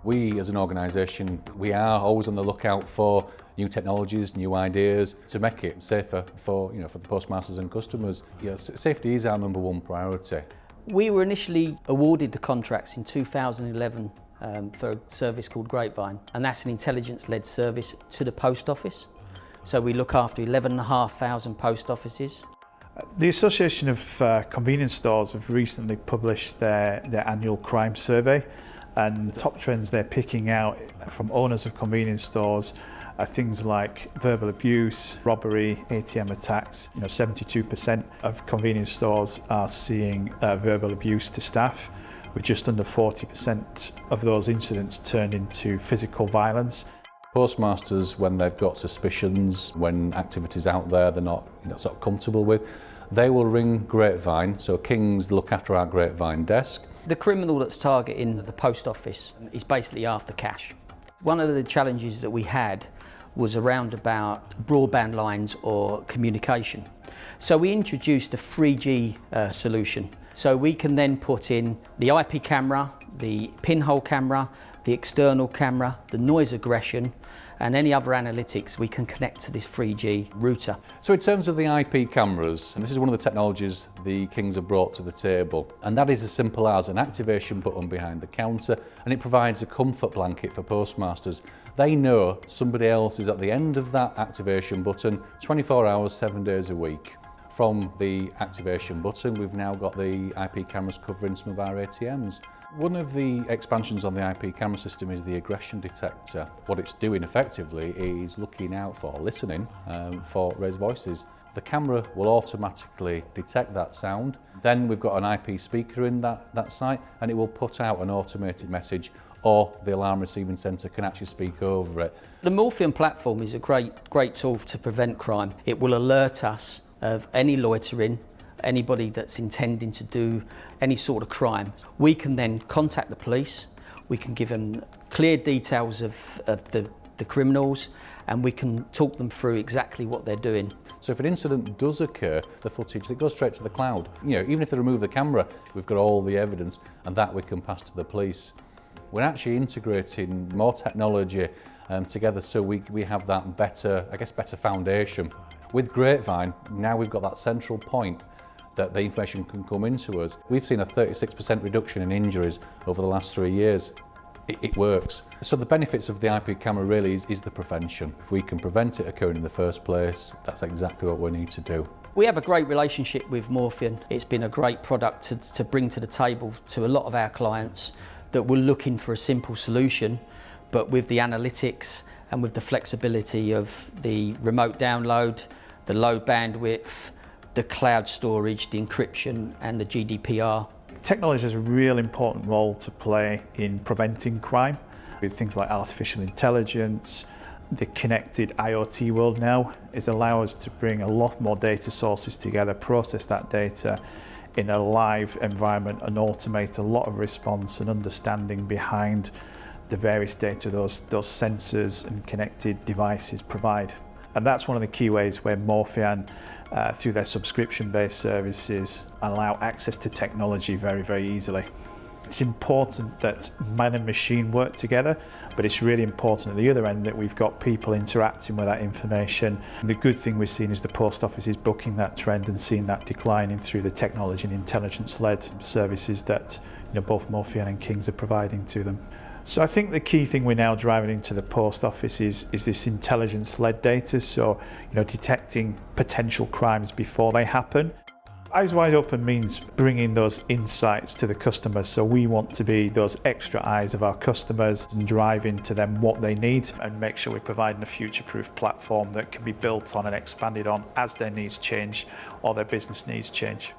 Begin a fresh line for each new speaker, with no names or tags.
We as an organisation, we are always on the lookout for new technologies, new ideas to make it safer for the postmasters and customers. Safety is our number one priority.
We were initially awarded the contracts in 2011 for a service called Grapevine, and that's an intelligence-led service to the post office. So we look after 11,500 post offices.
The Association of Convenience Stores have recently published their annual crime survey, and the top trends they're picking out from owners of convenience stores are things like verbal abuse, robbery, ATM attacks. 72% of convenience stores are seeing verbal abuse to staff, with just under 40% of those incidents turned into physical violence.
Postmasters, when they've got suspicions, when activities out there they're not sort of comfortable with, they will ring Grapevine. So Kings look after our Grapevine desk.
The criminal that's targeting the post office is basically after cash. One of the challenges that we had was around about broadband lines or communication. So we introduced a 3G solution. So we can then put in the IP camera, the pinhole camera, the external camera, the noise aggression, and any other analytics we can connect to this 3G router.
So in terms of the IP cameras, and this is one of the technologies the Kings have brought to the table, and that is as simple as an activation button behind the counter, and it provides a comfort blanket for postmasters. They know somebody else is at the end of that activation button 24 hours, 7 days a week. From the activation button, we've now got the IP cameras covering some of our ATMs. One of the expansions on the IP camera system is the aggression detector. What it's doing effectively is looking out for, listening for raised voices. The camera will automatically detect that sound. Then we've got an IP speaker in that site, and it will put out an automated message, or the alarm receiving centre can actually speak over it.
The Morphean platform is a great tool to prevent crime. It will alert us of any loitering, anybody that's intending to do any sort of crime. We can then contact the police, we can give them clear details of the criminals, and we can talk them through exactly what they're doing.
So if an incident does occur, the footage, it goes straight to the cloud. Even if they remove the camera, we've got all the evidence, and that we can pass to the police. We're actually integrating more technology together, so we have that better foundation. With Grapevine, now we've got that central point that the information can come into us. We've seen a 36% reduction in injuries over the last 3 years. It works. So the benefits of the IP camera really is the prevention. If we can prevent it occurring in the first place, that's exactly what we need to do.
We have a great relationship with Morphean. It's been a great product to bring to the table to a lot of our clients that were looking for a simple solution, but with the analytics and with the flexibility of the remote download, the low bandwidth, the cloud storage, the encryption, and the GDPR.
Technology has a real important role to play in preventing crime. With things like artificial intelligence, the connected IoT world now is allow us to bring a lot more data sources together, process that data in a live environment, and automate a lot of response and understanding behind the various data those sensors and connected devices provide. And that's one of the key ways where Morphean, through their subscription-based services, allow access to technology very, very easily. It's important that man and machine work together, but it's really important at the other end that we've got people interacting with that information. And the good thing we're seeing is the post office is bucking that trend and seeing that declining through the technology and intelligence-led services that both Morphean and Kings are providing to them. So I think the key thing we're now driving into the post office is this intelligence-led data, so detecting potential crimes before they happen. Eyes wide open means bringing those insights to the customers, so we want to be those extra eyes of our customers and driving to them what they need, and make sure we're providing a future-proof platform that can be built on and expanded on as their needs change or their business needs change.